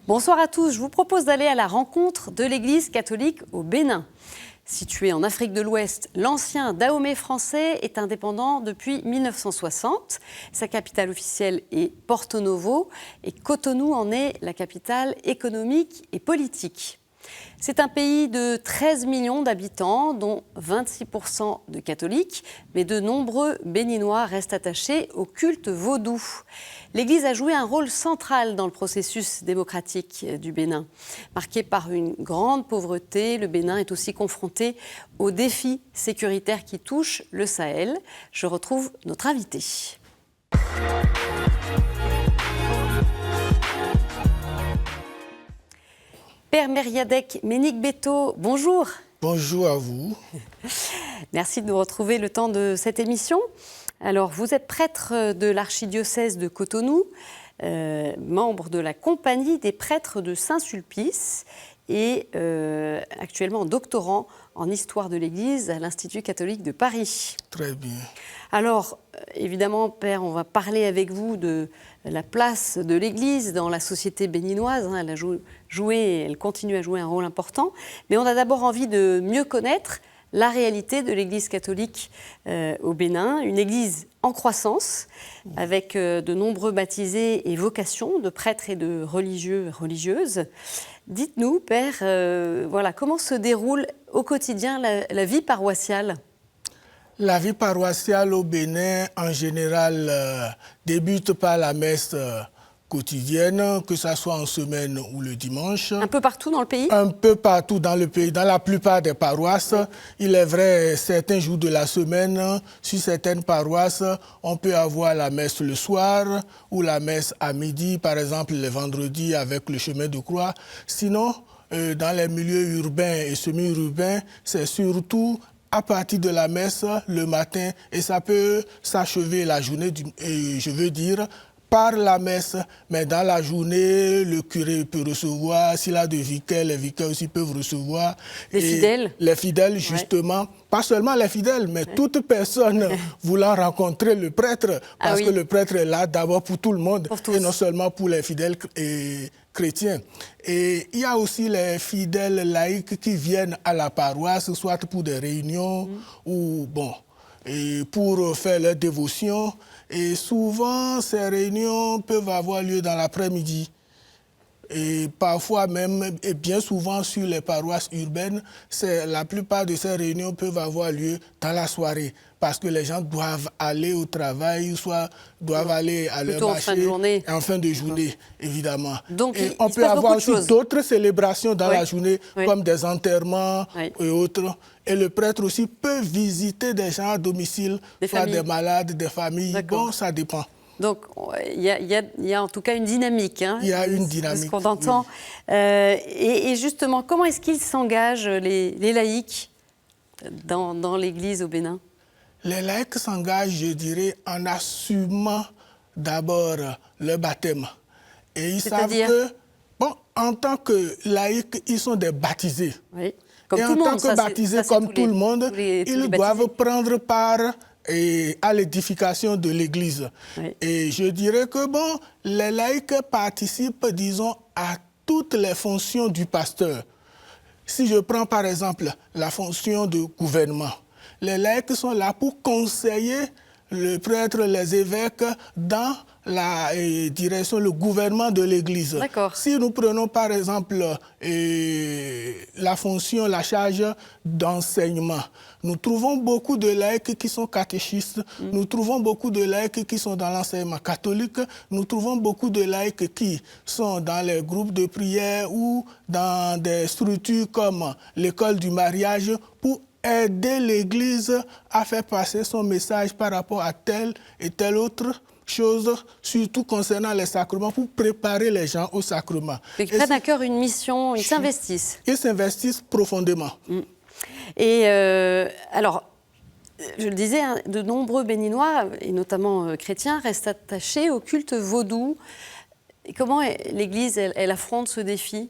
Bonsoir à tous, je vous propose d'aller à la rencontre de l'Église catholique au Bénin. Situé en Afrique de l'Ouest, l'ancien Dahomey français est indépendant depuis 1960. Sa capitale officielle est Porto Novo et Cotonou en est la capitale économique et politique. C'est un pays de 13 millions d'habitants, dont 26% de catholiques, mais de nombreux Béninois restent attachés au culte vaudou. L'Église a joué un rôle central dans le processus démocratique du Bénin. Marqué par une grande pauvreté, le Bénin est aussi confronté aux défis sécuritaires qui touchent le Sahel. Je retrouve notre invité. Père Mériadec Ménic-Beto, bonjour. Bonjour à vous. Merci de nous retrouver le temps de cette émission. Alors, vous êtes prêtre de l'archidiocèse de Cotonou, membre de la Compagnie des prêtres de Saint-Sulpice et actuellement doctorant en histoire de l'Église à l'Institut catholique de Paris. Très bien. Alors, évidemment, Père, on va parler avec vous de la place de l'Église dans la société béninoise. Elle a joué, elle continue à jouer un rôle important. Mais on a d'abord envie de mieux connaître la réalité de l'Église catholique au Bénin, une Église en croissance, avec de nombreux baptisés et vocations de prêtres et de religieux et religieuses. Dites-nous, Père, voilà, comment se déroule au quotidien la vie paroissiale ? La vie paroissiale au Bénin, en général, débute par la messe quotidienne, que ce soit en semaine ou le dimanche. Un peu partout dans le pays ? Un peu partout dans le pays, dans la plupart des paroisses. Il est vrai, certains jours de la semaine, sur certaines paroisses, on peut avoir la messe le soir ou la messe à midi, par exemple le vendredi avec le chemin de croix. Sinon, dans les milieux urbains et semi-urbains, c'est surtout à partir de la messe le matin, et ça peut s'achever la journée, je veux dire, par la messe, mais dans la journée, le curé peut recevoir, s'il a des vicaires, les vicaires aussi peuvent recevoir. Les fidèles ? Les fidèles, justement, pas seulement les fidèles, mais toute personne voulant rencontrer le prêtre, parce que le prêtre est là d'abord pour tout le monde, et non seulement pour les fidèles chrétiens. Et il y a aussi les fidèles laïcs qui viennent à la paroisse, soit pour des réunions ou, et pour faire leur dévotion. Et souvent, ces réunions peuvent avoir lieu dans l'après-midi. Et parfois même, et bien souvent sur les paroisses urbaines, la plupart de ces réunions peuvent avoir lieu dans la soirée, parce que les gens doivent aller au travail, soit doivent aller à leur marché en fin de journée, évidemment. Donc, et on peut avoir aussi d'autres célébrations dans la journée, comme des enterrements et autres. Et le prêtre aussi peut visiter des gens à domicile, soit des malades, des familles. Bon, ça dépend. Donc, il y a en tout cas une dynamique. Il y a une dynamique. C'est ce qu'on entend. Oui. Et justement, comment est-ce qu'ils s'engagent, les laïcs, dans l'Église au Bénin ? Les laïcs s'engagent, je dirais, en assumant d'abord le baptême. Et ils savent que, en tant que laïcs, ils sont des baptisés. Oui. Comme et tout en le tant monde, que baptisés, comme tout le monde, ils doivent prendre part à l'édification de l'Église. Oui. Et je dirais que, les laïcs participent, disons, à toutes les fonctions du pasteur. Si je prends par exemple la fonction de gouvernement, les laïcs sont là pour conseiller le prêtre, les évêques dans la direction, le gouvernement de l'Église. Si nous prenons par exemple la fonction, la charge d'enseignement, nous trouvons beaucoup de laïcs qui sont catéchistes, nous trouvons beaucoup de laïcs qui sont dans l'enseignement catholique, nous trouvons beaucoup de laïcs qui sont dans les groupes de prière ou dans des structures comme l'école du mariage pour aider l'Église à faire passer son message par rapport à telle et telle autre chose, surtout concernant les sacrements, pour préparer les gens aux sacrements. Ils prennent à cœur une mission, ils s'investissent. Ils s'investissent profondément. Et alors, je le disais, de nombreux Béninois, et notamment chrétiens, restent attachés au culte vaudou. Et comment l'Église, elle affronte ce défi ?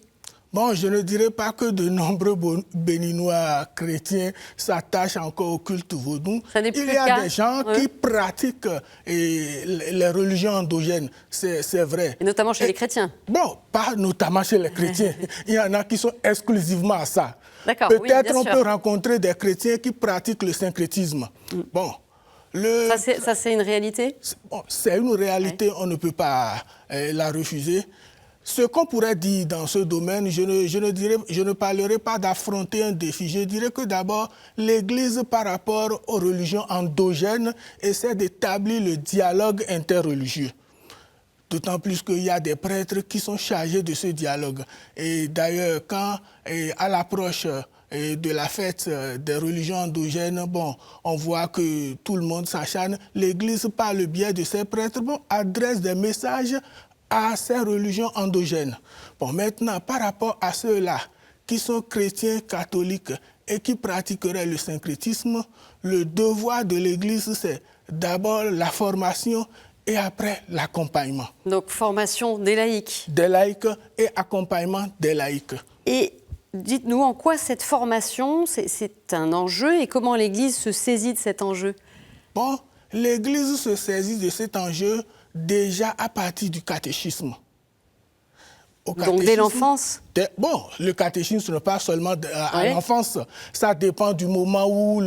Bon, je ne dirais pas que de nombreux Béninois chrétiens s'attachent encore au culte vaudou. Il y a des gens qui pratiquent les religions endogènes, c'est vrai. Et notamment chez les chrétiens. Bon, pas notamment chez les chrétiens. Il y en a qui sont exclusivement à ça. Peut-être on peut rencontrer des chrétiens qui pratiquent le syncrétisme. Bon. Ça, c'est une réalité? C'est une réalité, on ne peut pas la refuser. Ce qu'on pourrait dire dans ce domaine, je ne parlerai pas d'affronter un défi. Je dirais que d'abord, l'Église, par rapport aux religions endogènes, essaie d'établir le dialogue interreligieux. D'autant plus qu'il y a des prêtres qui sont chargés de ce dialogue. Et d'ailleurs, quand, à l'approche de la fête des religions endogènes, bon, on voit que tout le monde s'acharne. L'Église, par le biais de ses prêtres, adresse des messages à ces religions endogènes. Bon, maintenant, par rapport à ceux-là qui sont chrétiens catholiques et qui pratiqueraient le syncrétisme, le devoir de l'Église, c'est d'abord la formation et après l'accompagnement. Donc, formation des laïcs. Des laïcs et accompagnement des laïcs. Et dites-nous, en quoi cette formation, c'est un enjeu et comment l'Église se saisit de cet enjeu? Bon, l'Église se saisit de cet enjeu déjà à partir du catéchisme. Donc dès l'enfance? Bon, le catéchisme n'est pas seulement à l'enfance. Ça dépend du moment où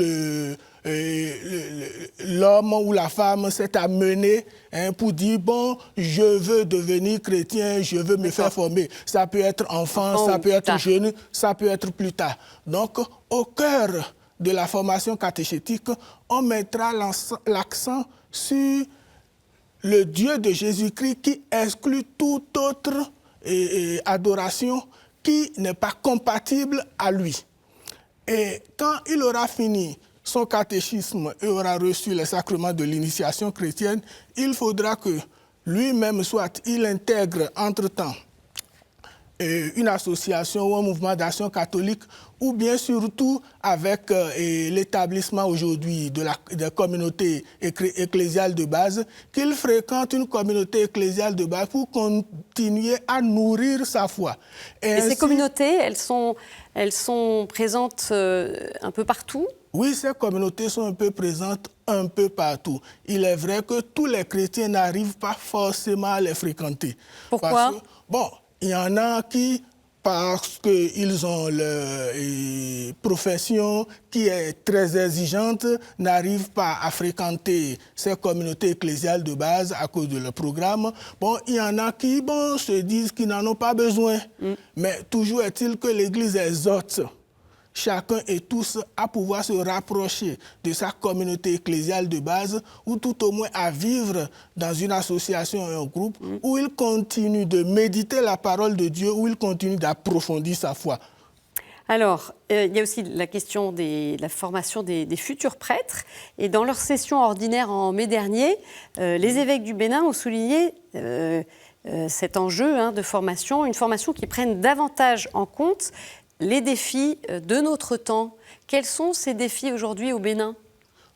l'homme ou la femme s'est amené pour dire, bon, je veux devenir chrétien, je veux me faire former. Ça peut être enfant, ça peut être jeune, ça peut être plus tard. Donc, au cœur de la formation catéchétique, on mettra l'accent sur le Dieu de Jésus-Christ qui exclut toute autre adoration qui n'est pas compatible à lui. Et quand il aura fini son catéchisme et aura reçu les sacrements de l'initiation chrétienne, il faudra que lui-même, soit il intègre entre-temps une association ou un mouvement d'action catholique, ou bien surtout avec l'établissement aujourd'hui des communautés ecclésiales de base, qu'il fréquente une communauté ecclésiale de base pour continuer à nourrir sa foi. Et ainsi, ces communautés, elles sont présentes un peu partout? Oui, ces communautés sont un peu présentes un peu partout. Il est vrai que tous les chrétiens n'arrivent pas forcément à les fréquenter. Pourquoi? Bon, il y en a qui, parce qu'ils ont leur profession qui est très exigeante, n'arrivent pas à fréquenter ces communautés ecclésiales de base à cause de leur programme. Bon, il y en a qui se disent qu'ils n'en ont pas besoin. Mais toujours est-il que l'Église exhorte chacun et tous à pouvoir se rapprocher de sa communauté ecclésiale de base ou tout au moins à vivre dans une association et un groupe où il continue de méditer la parole de Dieu, où il continue d'approfondir sa foi. Alors, il y a aussi la question de la formation des futurs prêtres. Et dans leur session ordinaire en mai dernier, les évêques du Bénin ont souligné cet enjeu de formation, une formation qui prenne davantage en compte les défis de notre temps. Quels sont ces défis aujourd'hui au Bénin?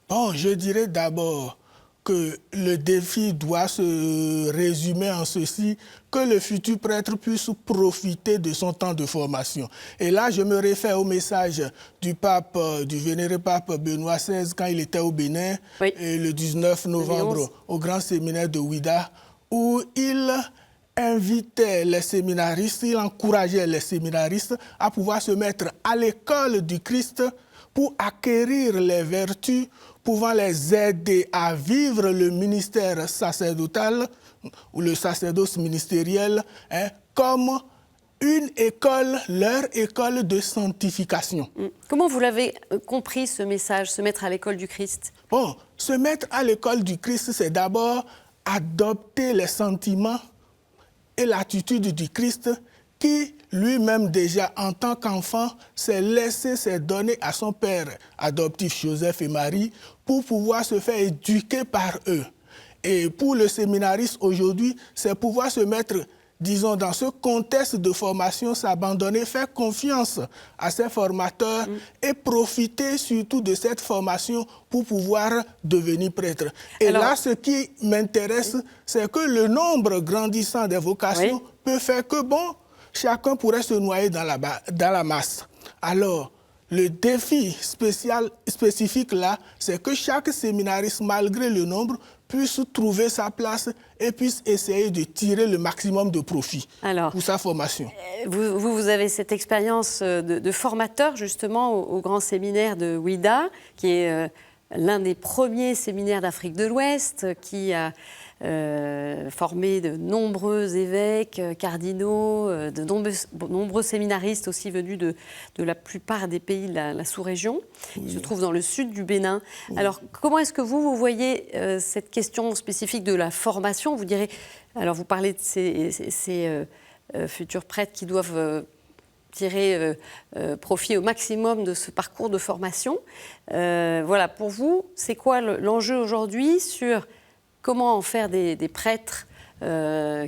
Bon, je dirais d'abord que le défi doit se résumer en ceci, que le futur prêtre puisse profiter de son temps de formation. Et là, je me réfère au message du pape, du vénéré pape Benoît XVI, quand il était au Bénin, le 19 novembre, au grand séminaire de Ouida, où il invitait les séminaristes, il encourageait les séminaristes à pouvoir se mettre à l'école du Christ pour acquérir les vertus pouvant les aider à vivre le ministère sacerdotal ou le sacerdoce ministériel comme une école, leur école de sanctification. Comment vous l'avez compris ce message, se mettre à l'école du Christ? Bon, se mettre à l'école du Christ, c'est d'abord adopter les sentiments et l'attitude du Christ qui, lui-même déjà en tant qu'enfant, s'est laissé, s'est donné à son père adoptif Joseph et Marie pour pouvoir se faire éduquer par eux. Et pour le séminariste aujourd'hui, c'est pouvoir se mettre, disons, dans ce contexte de formation, s'abandonner, faire confiance à ses formateurs et profiter surtout de cette formation pour pouvoir devenir prêtre. Et alors, là, ce qui m'intéresse, c'est que le nombre grandissant des vocations peut faire que, bon, chacun pourrait se noyer dans la masse. Alors, le défi spécifique là, c'est que chaque séminariste, malgré le nombre, puisse trouver sa place et puisse essayer de tirer le maximum de profit pour sa formation. Vous avez cette expérience de formateur justement au grand séminaire de Ouidah, qui est l'un des premiers séminaires d'Afrique de l'Ouest, qui a formé de nombreux évêques, cardinaux, de nombreux séminaristes aussi venus de la plupart des pays de la sous-région, qui se trouvent dans le sud du Bénin. Alors, comment est-ce que vous voyez cette question spécifique de la formation? Vous direz, alors vous parlez de ces futurs prêtres qui doivent tirer profit au maximum de ce parcours de formation. Voilà, pour vous, c'est quoi l'enjeu aujourd'hui sur comment en faire des prêtres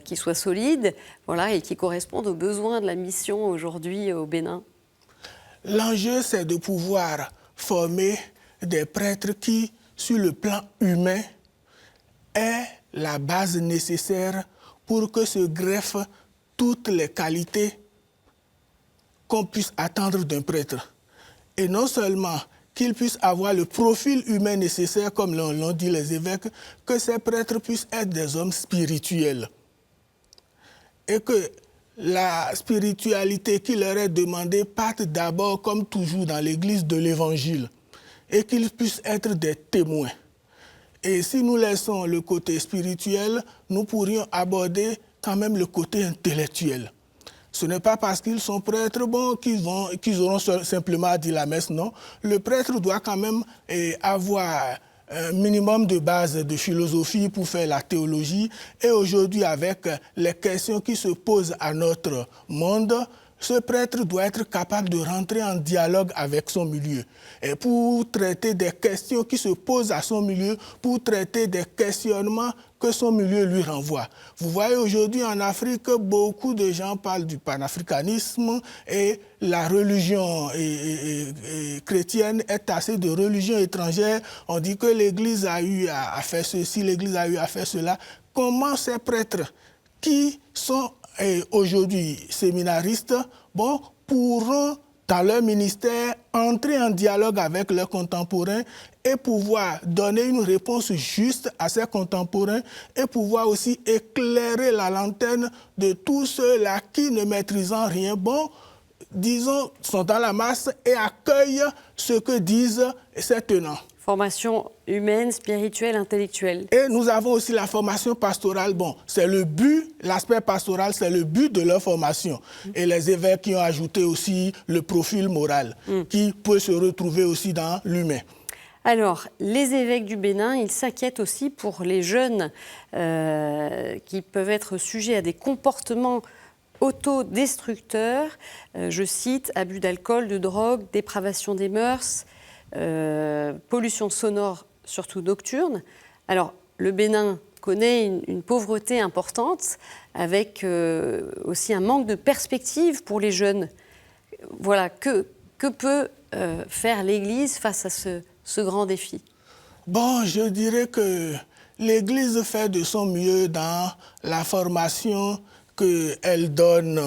qui soient solides, voilà, et qui correspondent aux besoins de la mission aujourd'hui au Bénin? L'enjeu, c'est de pouvoir former des prêtres qui, sur le plan humain, aient la base nécessaire pour que se greffent toutes les qualités qu'on puisse attendre d'un prêtre. Et non seulement qu'ils puissent avoir le profil humain nécessaire, comme l'ont dit les évêques, que ces prêtres puissent être des hommes spirituels. Et que la spiritualité qui leur est demandée parte d'abord, comme toujours dans l'Église, de l'Évangile. Et qu'ils puissent être des témoins. Et si nous laissons le côté spirituel, nous pourrions aborder quand même le côté intellectuel. Ce n'est pas parce qu'ils sont prêtres qu'ils auront simplement à dire la messe, non. Le prêtre doit quand même avoir un minimum de base de philosophie pour faire la théologie. Et aujourd'hui, avec les questions qui se posent à notre monde, ce prêtre doit être capable de rentrer en dialogue avec son milieu. Et pour traiter des questions qui se posent à son milieu, pour traiter des questionnements que son milieu lui renvoie. Vous voyez aujourd'hui en Afrique, beaucoup de gens parlent du panafricanisme et la religion chrétienne est tassée de religion étrangère. On dit que l'Église a eu à faire ceci, l'Église a eu à faire cela. Comment ces prêtres qui sont aujourd'hui séminaristes pourront, dans leur ministère, entrer en dialogue avec leurs contemporains et pouvoir donner une réponse juste à ces contemporains et pouvoir aussi éclairer la lanterne de tous ceux-là qui, ne maîtrisant rien, disons, sont dans la masse et accueillent ce que disent ces tenants. Formation humaine, spirituelle, intellectuelle. Et nous avons aussi la formation pastorale. C'est le but, l'aspect pastoral, c'est le but de leur formation. Et les évêques qui ont ajouté aussi le profil moral, qui peut se retrouver aussi dans l'humain. Alors, les évêques du Bénin, ils s'inquiètent aussi pour les jeunes qui peuvent être sujets à des comportements autodestructeurs. Je cite, abus d'alcool, de drogue, dépravation des mœurs, pollution sonore, surtout nocturne. Alors, le Bénin connaît une pauvreté importante, avec aussi un manque de perspective pour les jeunes. Voilà, que peut faire l'Église face à ce grand défi? Je dirais que l'Église fait de son mieux dans la formation qu'elle donne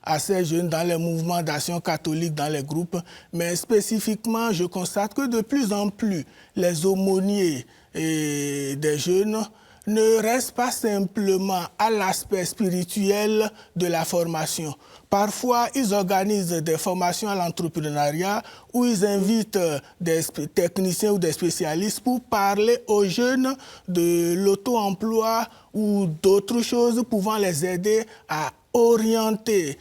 à ces jeunes dans les mouvements d'action catholique, dans les groupes. Mais spécifiquement, je constate que de plus en plus, les aumôniers des jeunes ne restent pas simplement à l'aspect spirituel de la formation. Parfois, ils organisent des formations à l'entrepreneuriat où ils invitent des techniciens ou des spécialistes pour parler aux jeunes de l'auto-emploi ou d'autres choses pouvant les aider à orienter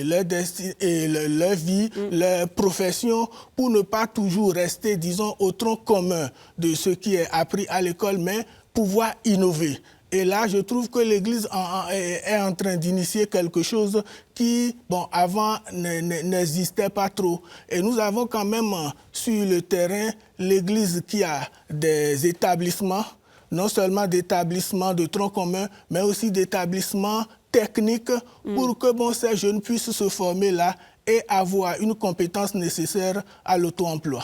leur vie, leur profession, pour ne pas toujours rester, disons, au tronc commun de ce qui est appris à l'école, mais pouvoir innover. Et là, je trouve que l'Église est en train d'initier quelque chose qui, avant, n'existait pas trop. Et nous avons quand même sur le terrain l'Église qui a des établissements, non seulement d'établissements de tronc commun, mais aussi d'établissements techniques pour que ces jeunes puissent se former là et avoir une compétence nécessaire à l'auto-emploi.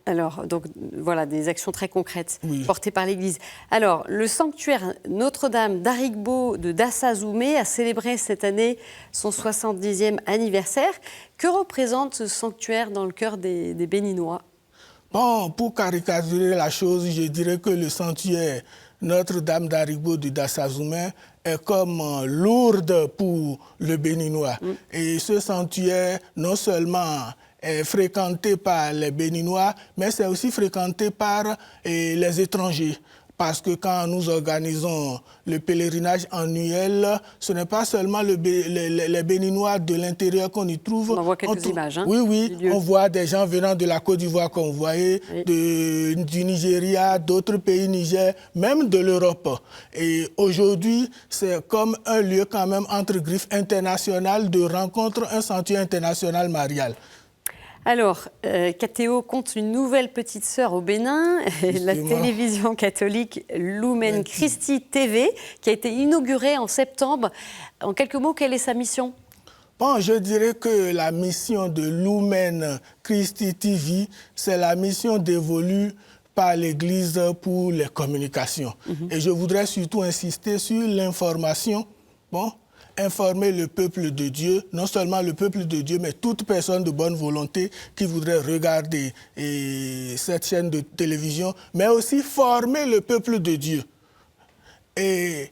Alors, donc, voilà, des actions très concrètes portées par l'Église. Alors, le sanctuaire Notre-Dame d'Arigbo de Dassazoumé a célébré cette année son 70e anniversaire. Que représente ce sanctuaire dans le cœur des Béninois? Bon, pour caricaturer la chose, je dirais que le sanctuaire Notre-Dame d'Arigbo de Dassazoumé est comme Lourdes pour le Béninois. Et ce sanctuaire, non seulement est fréquenté par les Béninois, mais c'est aussi fréquenté par les étrangers. Parce que quand nous organisons le pèlerinage annuel, ce n'est pas seulement les Béninois de l'intérieur qu'on y trouve. On voit quelques images. Hein, oui, on voit des gens venant de la Côte d'Ivoire qu'on voyait, du Nigeria, d'autres pays Niger, même de l'Europe. Et aujourd'hui, c'est comme un lieu quand même entre griffes internationales de rencontre, un sanctuaire international marial. Alors, KTO compte une nouvelle petite sœur au Bénin, la télévision catholique Lumen Christi TV, qui a été inaugurée en septembre. En quelques mots, quelle est sa mission? Bon, je dirais que la mission de Lumen Christi TV, c'est la mission dévolue par l'Église pour les communications. Et je voudrais surtout insister sur l'information. Bon, informer le peuple de Dieu, non seulement le peuple de Dieu, mais toute personne de bonne volonté qui voudrait regarder cette chaîne de télévision, mais aussi former le peuple de Dieu. Et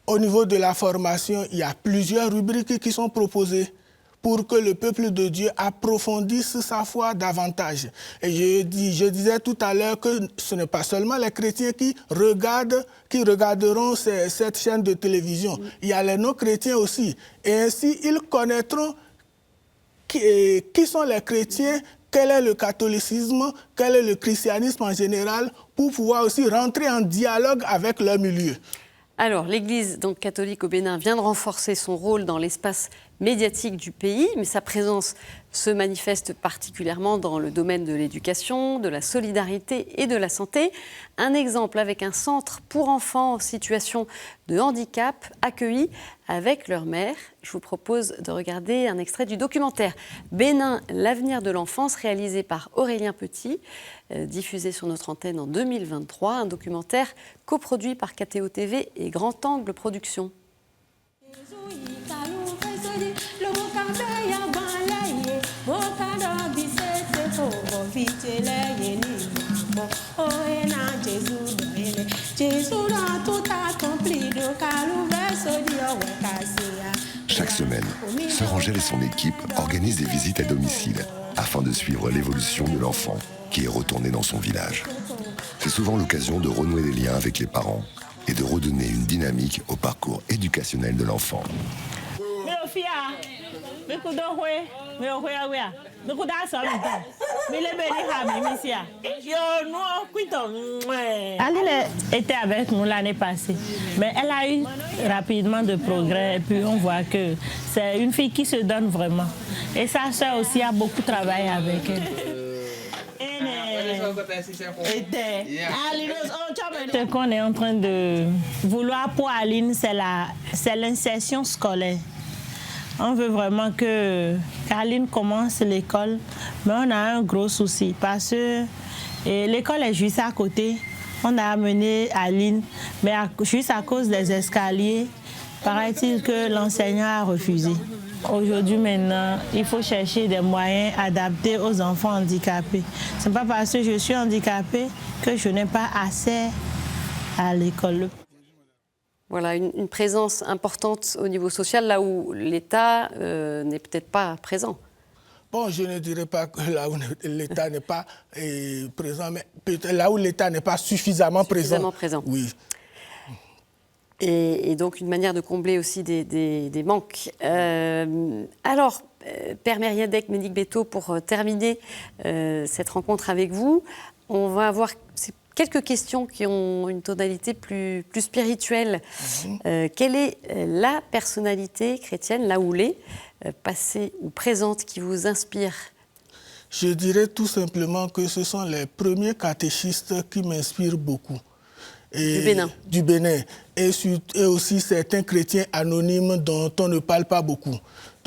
au niveau de la formation, il y a plusieurs rubriques qui sont proposées pour que le peuple de Dieu approfondisse sa foi davantage. Et je disais tout à l'heure que ce n'est pas seulement les chrétiens qui regarderont cette chaîne de télévision. Il y a les non-chrétiens aussi. Et ainsi, ils connaîtront qui sont les chrétiens, quel est le catholicisme, quel est le christianisme en général, pour pouvoir aussi rentrer en dialogue avec leur milieu. Alors, l'Église donc, catholique au Bénin vient de renforcer son rôle dans l'espace médiatique du pays, mais sa présence se manifeste particulièrement dans le domaine de l'éducation, de la solidarité et de la santé. Un exemple avec un centre pour enfants en situation de handicap accueillis avec leur mère. Je vous propose de regarder un extrait du documentaire Bénin, l'avenir de l'enfance, réalisé par Aurélien Petit, diffusé sur notre antenne en 2023. Un documentaire coproduit par KTO TV et Grand Angle Productions. Chaque semaine, Sœur Angèle et son équipe organisent des visites à domicile afin de suivre l'évolution de l'enfant qui est retourné dans son village. C'est souvent l'occasion de renouer des liens avec les parents et de redonner une dynamique au parcours éducationnel de l'enfant. Aline était avec nous l'année passée, mais elle a eu rapidement de progrès et puis on voit que c'est une fille qui se donne vraiment. Et sa soeur aussi a beaucoup travaillé avec elle. Ce qu'on est en train de vouloir pour Aline, c'est l'insertion scolaire. On veut vraiment que Aline commence l'école, mais on a un gros souci parce que l'école est juste à côté. On a amené Aline, mais juste à cause des escaliers, paraît-il que l'enseignant a refusé. Aujourd'hui, maintenant, il faut chercher des moyens adaptés aux enfants handicapés. Ce n'est pas parce que je suis handicapée que je n'ai pas accès à l'école. Voilà, une présence importante au niveau social, là où l'État n'est peut-être pas présent. Bon, je ne dirais pas que là où l'État n'est pas présent, mais peut-être là où l'État n'est pas suffisamment présent. Oui. Et donc une manière de combler aussi des manques. Alors, Père Mériadec, Ménic Beto, pour terminer cette rencontre avec vous, on va avoir quelques questions qui ont une tonalité plus spirituelle. Quelle est la personnalité chrétienne, là où l'est, passée ou présente, qui vous inspire? Je dirais tout simplement que ce sont les premiers catéchistes qui m'inspirent beaucoup. Du Bénin. Et aussi certains chrétiens anonymes dont on ne parle pas beaucoup.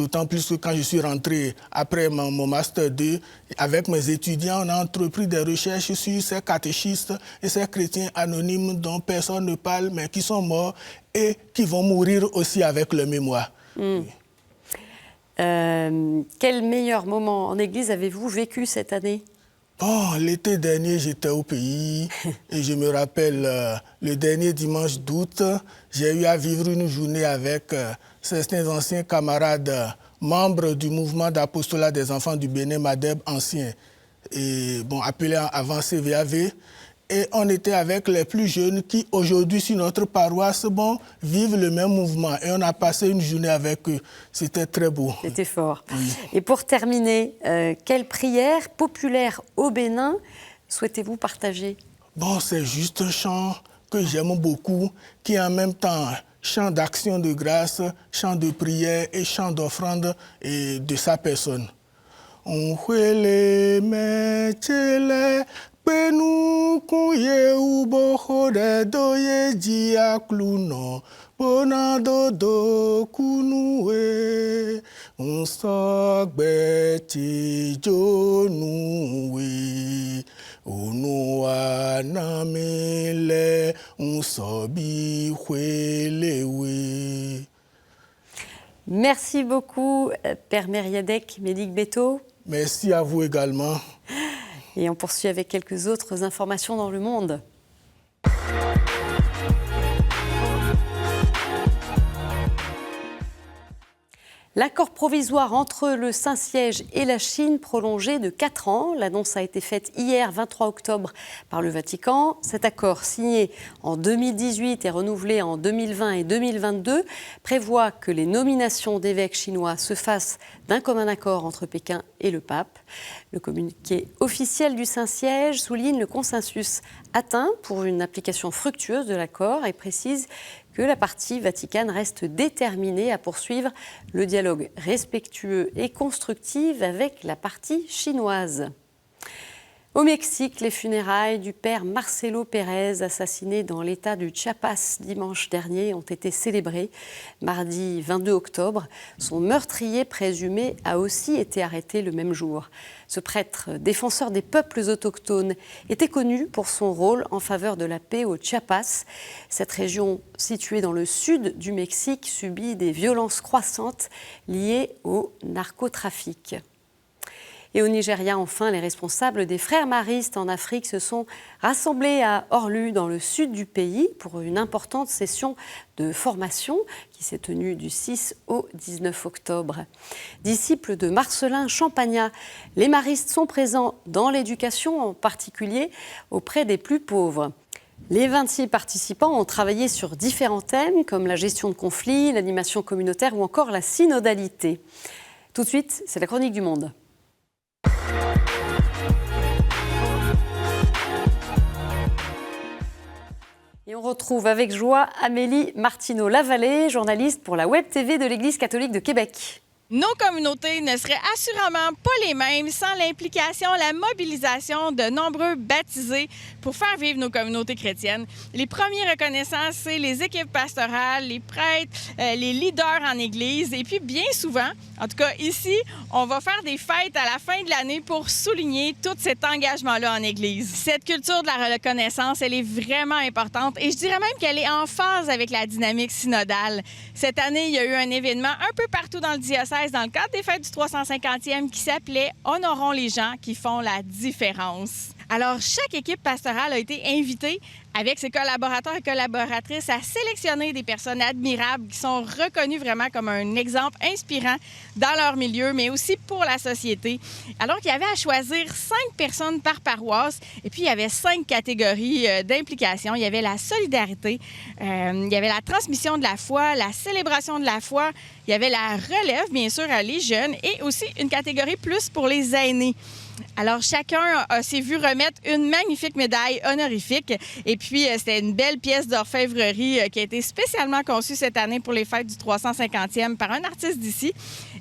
D'autant plus que quand je suis rentré après mon Master 2, avec mes étudiants, on a entrepris des recherches sur ces catéchistes et ces chrétiens anonymes dont personne ne parle, mais qui sont morts et qui vont mourir aussi avec leur mémoire. Oui. Quel meilleur moment en Église avez-vous vécu cette année? Bon, l'été dernier, j'étais au pays et je me rappelle le dernier dimanche d'août, j'ai eu à vivre une journée avec certains anciens camarades membres du mouvement d'apostolat des enfants du Bénin, Madeb ancien, et bon, appelé avant CVAV. Et on était avec les plus jeunes qui, aujourd'hui, sur notre paroisse, bon, vivent le même mouvement. Et on a passé une journée avec eux. C'était très beau. C'était fort. Oui. Et pour terminer, quelle prière populaire au Bénin souhaitez-vous partager? Bon, c'est juste un chant que j'aime beaucoup, qui est en même temps chant d'action de grâce, chant de prière et chant d'offrande de sa personne. On Penu kuye uboho de doye dia kluno bonado do kunue unsogbe ti jonue onua namile unsobi khwelewe. Merci beaucoup, Père Mériadec Médic-Beto. Merci à vous également. Et on poursuit avec quelques autres informations dans le monde. L'accord provisoire entre le Saint-Siège et la Chine prolongé de 4 ans. L'annonce a été faite hier, 23 octobre, par le Vatican. Cet accord, signé en 2018 et renouvelé en 2020 et 2022, prévoit que les nominations d'évêques chinois se fassent d'un commun accord entre Pékin et le pape. Le communiqué officiel du Saint-Siège souligne le consensus atteint pour une application fructueuse de l'accord et précise que la partie vaticane reste déterminée à poursuivre le dialogue respectueux et constructif avec la partie chinoise. Au Mexique, les funérailles du père Marcelo Pérez, assassiné dans l'État du Chiapas dimanche dernier, ont été célébrées. Mardi 22 octobre, son meurtrier présumé a aussi été arrêté le même jour. Ce prêtre, défenseur des peuples autochtones, était connu pour son rôle en faveur de la paix au Chiapas. Cette région, située dans le sud du Mexique, subit des violences croissantes liées au narcotrafic. Et au Nigeria, enfin, les responsables des frères maristes en Afrique se sont rassemblés à Orlu, dans le sud du pays, pour une importante session de formation qui s'est tenue du 6 au 19 octobre. Disciples de Marcelin Champagnat, les maristes sont présents dans l'éducation, en particulier auprès des plus pauvres. Les 26 participants ont travaillé sur différents thèmes, comme la gestion de conflits, l'animation communautaire ou encore la synodalité. Tout de suite, c'est la chronique du Monde. Et on retrouve avec joie Amélie Martineau-Lavallée, journaliste pour la Web TV de l'Église catholique de Québec. Nos communautés ne seraient assurément pas les mêmes sans l'implication, la mobilisation de nombreux baptisés pour faire vivre nos communautés chrétiennes. Les premiers reconnaissants, c'est les équipes pastorales, les prêtres, les leaders en Église. Et puis bien souvent, en tout cas ici, on va faire des fêtes à la fin de l'année pour souligner tout cet engagement-là en Église. Cette culture de la reconnaissance, elle est vraiment importante et je dirais même qu'elle est en phase avec la dynamique synodale. Cette année, il y a eu un événement un peu partout dans le diocèse dans le cadre des fêtes du 350e qui s'appelait « Honorons les gens qui font la différence ». Alors, chaque équipe pastorale a été invitée avec ses collaborateurs et collaboratrices à sélectionner des personnes admirables qui sont reconnues vraiment comme un exemple inspirant dans leur milieu, mais aussi pour la société. Alors qu'il y avait à choisir 5 personnes par paroisse et puis il y avait 5 catégories d'implication. Il y avait la solidarité, il y avait la transmission de la foi, la célébration de la foi, il y avait la relève, bien sûr, à les jeunes et aussi une catégorie plus pour les aînés. Alors, chacun s'est vu remettre une magnifique médaille honorifique. Et puis, c'était une belle pièce d'orfèvrerie qui a été spécialement conçue cette année pour les fêtes du 350e par un artiste d'ici.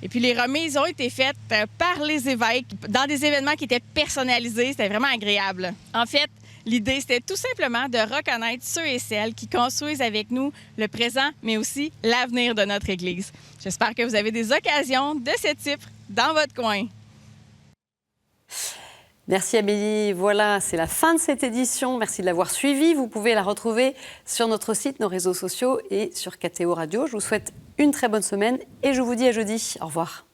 Et puis, les remises ont été faites par les évêques dans des événements qui étaient personnalisés. C'était vraiment agréable. En fait, L'idée, c'était tout simplement de reconnaître ceux et celles qui construisent avec nous le présent, mais aussi l'avenir de notre Église. J'espère que vous avez des occasions de ce type dans votre coin. Merci Amélie. Voilà, c'est la fin de cette édition. Merci de l'avoir suivie. Vous pouvez la retrouver sur notre site, nos réseaux sociaux et sur KTO Radio. Je vous souhaite une très bonne semaine et je vous dis à jeudi. Au revoir.